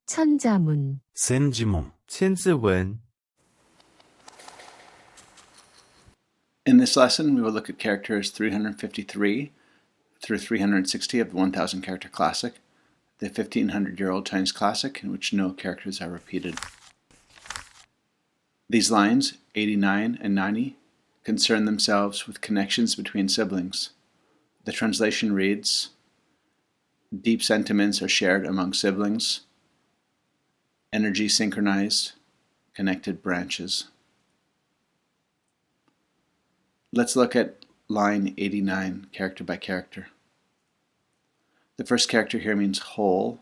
천자문, 千字文千字文 In this lesson, we will look at characters 353 through 360 of the 1000 character classic, the 1500-year-old Chinese classic in which no characters are repeated. These lines, 89 and 90, concern themselves with connections between siblings. The translation reads, "Deep sentiments are shared among siblings, energy synchronized, connected branches." Let's look at line 89, character by character. The first character here means whole.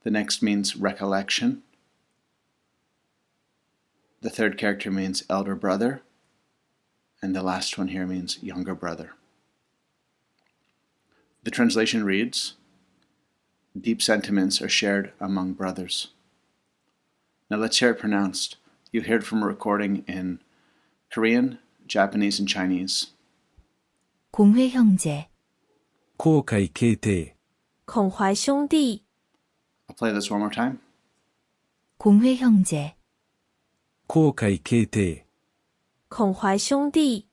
The next means recollection. The third character means elder brother. And the last one here means younger brother. The translation reads, "Deep sentiments are shared among brothers." Now let's hear it pronounced. You hear it from a recording in Korean, Japanese, and Chinese. 공회 형제, 後悔形定孔怀兄弟 I'll play this one more time. 공회 형제, 後悔形定孔怀兄弟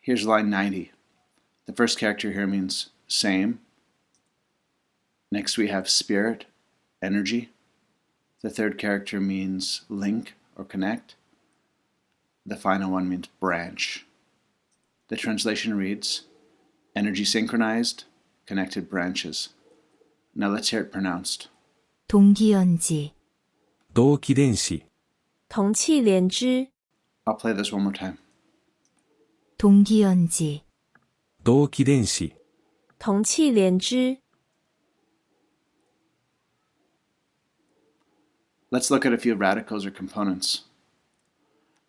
Here's line 90. The first character here means same. Next we have spirit, energy. The third character means link or connect. The final one means branch. The translation reads, energy synchronized, connected branches. Now let's hear it pronounced. 동기연지, 同期電子同气连枝 I'll play this one more time. 동기연지, 同期電子同气连枝 Let's look at a few radicals or components.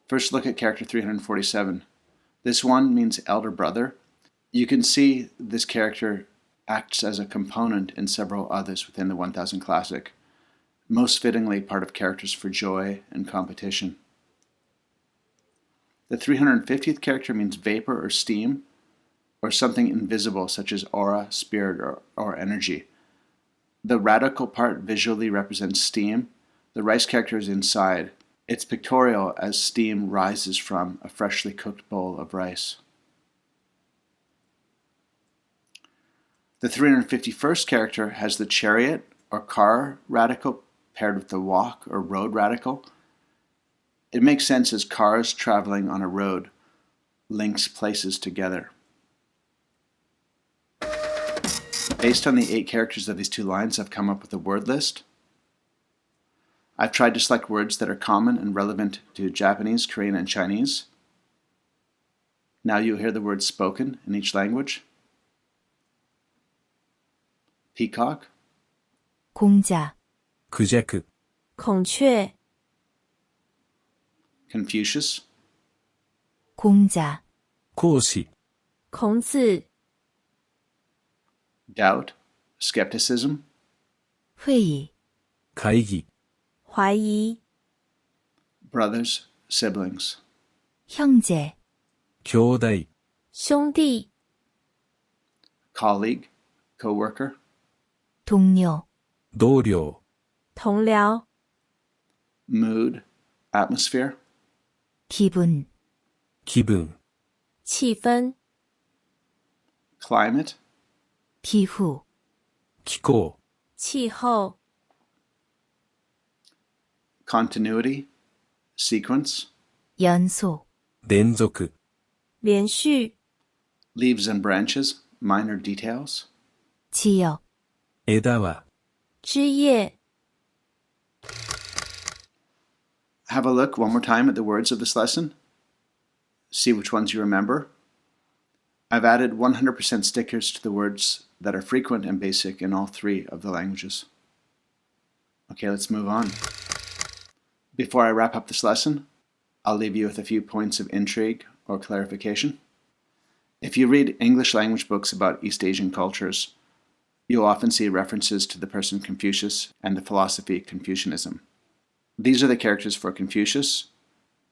First, look at character 347. This one means elder brother. You can see this character acts as a component in several others within the 1000 classic, most fittingly part of characters for joy and competition. The 350th character means vapor or steam, or something invisible such as aura, spirit, or energy. The radical part visually represents steam. The rice character is inside. It's pictorial as steam rises from a freshly cooked bowl of rice. The 351st character has the chariot or car radical paired with the walk or road radical. It makes sense as cars traveling on a road links places together. Based on the 8 characters of these two lines, I've come up with a word list. I've tried to select words that are common and relevant to Japanese, Korean, and Chinese. Now you'll hear the words spoken in each language. Peacock, 공자, クジャク孔雀 Confucius, 공자, 講師孔子 doubt, skepticism, 회의, 会議怀疑 brothers, siblings, 형제, 兄弟兄弟 colleague, co-worker, 동료, 同僚同僚 mood, atmosphere, 기분, 気分气氛 climate, 기후, 気候气候 continuity, sequence, 연속, 連続连续 leaves and branches, minor details. 지역, 枝は枝叶 Have a look one more time at the words of this lesson. See which ones you remember. I've added 100% stickers to the words that are frequent and basic in all 3 of the languages. Okay, let's move on. Before I wrap up this lesson, I'll leave you with a few points of intrigue or clarification. If you read English language books about East Asian cultures, you'll often see references to the person Confucius and the philosophy Confucianism. These are the characters for Confucius.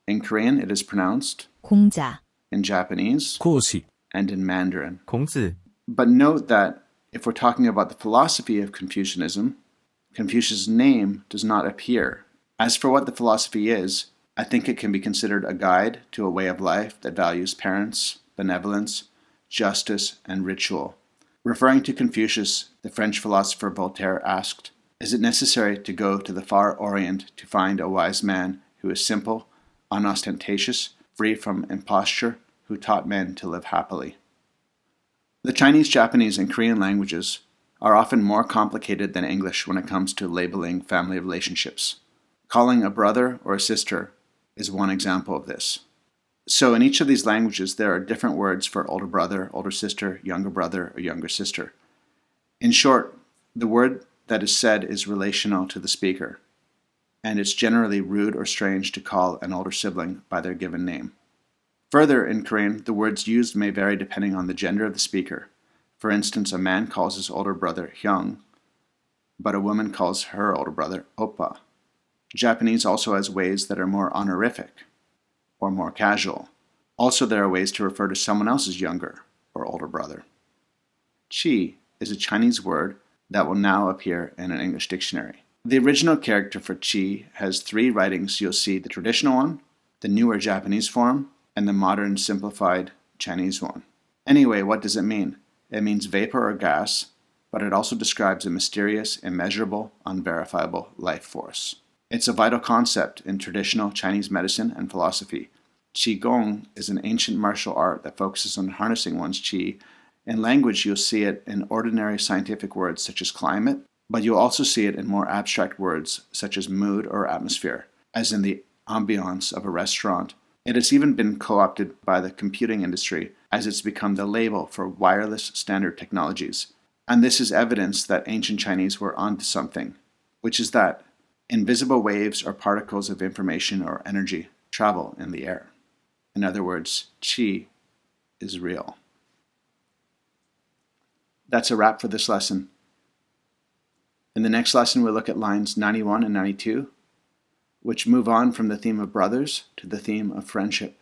In Korean, it is pronounced, 공자, in Japanese, 講師 and in Mandarin. 孔子 But note that if we're talking about the philosophy of Confucianism, Confucius' name does not appear. As for what the philosophy is, I think it can be considered a guide to a way of life that values parents, benevolence, justice, and ritual. Referring to Confucius, the French philosopher Voltaire asked, "Is it necessary to go to the far Orient to find a wise man who is simple, unostentatious, free from imposture, who taught men to live happily?" The Chinese, Japanese, and Korean languages are often more complicated than English when it comes to labeling family relationships. Calling a brother or a sister is one example of this. So in each of these languages, there are different words for older brother, older sister, younger brother, or younger sister. In short, the word that is said is relational to the speaker, and it's generally rude or strange to call an older sibling by their given name. Further, in Korean, the words used may vary depending on the gender of the speaker. For instance, a man calls his older brother hyung, but a woman calls her older brother oppa. Japanese also has ways that are more honorific or more casual. Also, there are ways to refer to someone else's younger or older brother. Qi is a Chinese word that will now appear in an English dictionary. The original character for qi has three writings. You'll see the traditional one, the newer Japanese form, and the modern simplified Chinese one. Anyway, what does it mean? It means vapor or gas, but it also describes a mysterious, immeasurable, unverifiable life force. It's a vital concept in traditional Chinese medicine and philosophy. Qigong is an ancient martial art that focuses on harnessing one's qi. In language, you'll see it in ordinary scientific words such as climate, but you'll also see it in more abstract words such as mood or atmosphere, as in the ambiance of a restaurant. It has even been co-opted by the computing industry as it's become the label for wireless standard technologies. And this is evidence that ancient Chinese were onto something, which is that invisible waves or particles of information or energy travel in the air. In other words, qi is real. That's a wrap for this lesson. In the next lesson, we'll look at lines 91 and 92, which move on from the theme of brothers to the theme of friendship.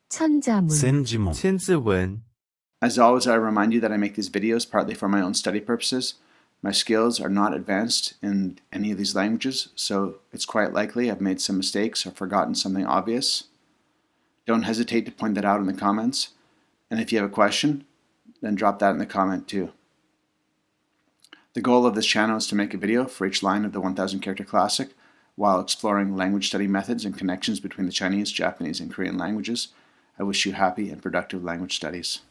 천자문, 센지문, 千字文. As always, I remind you that I make these videos partly for my own study purposes. My skills are not advanced in any of these languages, so it's quite likely I've made some mistakes or forgotten something obvious. Don't hesitate to point that out in the comments. And if you have a question, then drop that in the comment too. The goal of this channel is to make a video for each line of the 1000 character classic while exploring language study methods and connections between the Chinese, Japanese, and Korean languages. I wish you happy and productive language studies.